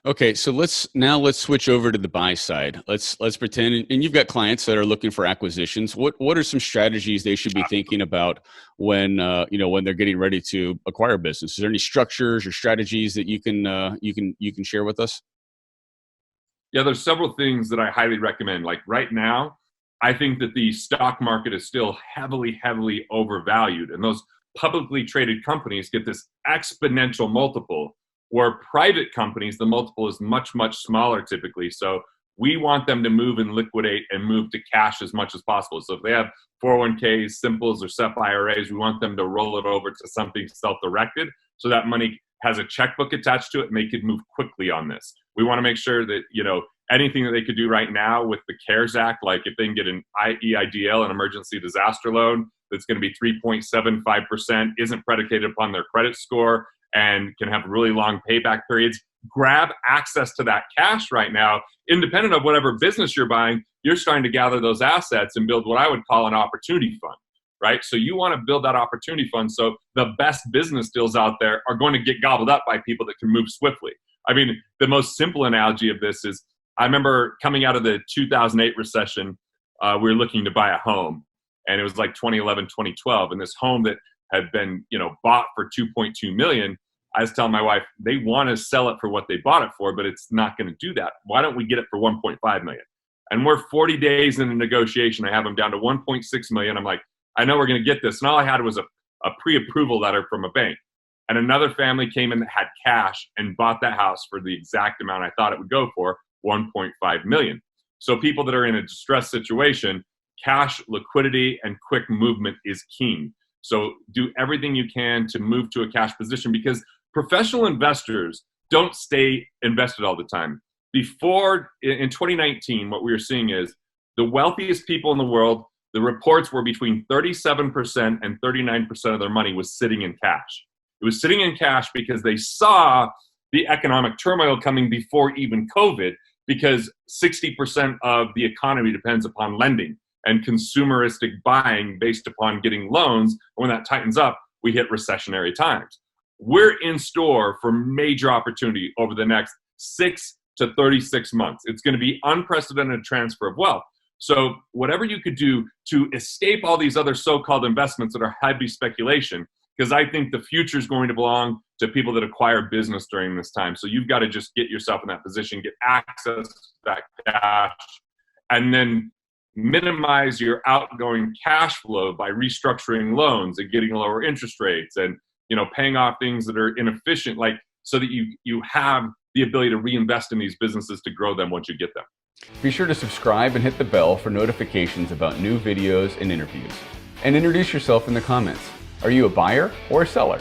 Okay, so let's switch over to the buy side. Let's pretend, and you've got clients that are looking for acquisitions. What are some strategies they should be thinking about when when they're getting ready to acquire a business? Is there any structures or strategies that you can share with us? Yeah, there's several things that I highly recommend. Like right now, I think that the stock market is still heavily, heavily overvalued. And those publicly traded companies get this exponential multiple, where private companies, the multiple is much, much smaller typically. So we want them to move and liquidate and move to cash as much as possible. So if they have 401ks, simples, or SEP IRAs, we want them to roll it over to something self-directed so that money has a checkbook attached to it and they could move quickly on this. We want to make sure that, anything that they could do right now with the CARES Act, like if they can get an EIDL, an emergency disaster loan, that's going to be 3.75%, isn't predicated upon their credit score, and can have really long payback periods. Grab access to that cash right now, independent of whatever business you're buying. You're starting to gather those assets and build what I would call an opportunity fund, right? So you want to build that opportunity fund so the best business deals out there are going to get gobbled up by people that can move swiftly. I mean, the most simple analogy of this is, I remember coming out of the 2008 recession, we were looking to buy a home, and it was like 2011, 2012, and this home that had been, bought for 2.2 million. I was telling my wife, they want to sell it for what they bought it for, but it's not going to do that. Why don't we get it for 1.5 million? And we're 40 days in a negotiation. I have them down to 1.6 million. I'm like, I know we're going to get this. And all I had was a pre-approval letter from a bank. And another family came in that had cash and bought that house for the exact amount I thought it would go for, 1.5 million. So people that are in a distressed situation, cash, liquidity, and quick movement is king. So do everything you can to move to a cash position, because professional investors don't stay invested all the time. Before, in 2019, what we were seeing is the wealthiest people in the world, the reports were between 37% and 39% of their money was sitting in cash. It was sitting in cash because they saw the economic turmoil coming before even COVID, because 60% of the economy depends upon lending and consumeristic buying based upon getting loans. And when that tightens up, we hit recessionary times. We're in store for major opportunity over the next 6 to 36 months. It's going to be unprecedented transfer of wealth. So whatever you could do to escape all these other so-called investments that are heavy speculation, because I think the future is going to belong to people that acquire business during this time. So you've got to just get yourself in that position, get access to that cash, and then minimize your outgoing cash flow by restructuring loans and getting lower interest rates and paying off things that are inefficient, like so that you have the ability to reinvest in these businesses to grow them once you get them. Be sure to subscribe and hit the bell for notifications about new videos and interviews. And introduce yourself in the comments. Are you a buyer or a seller?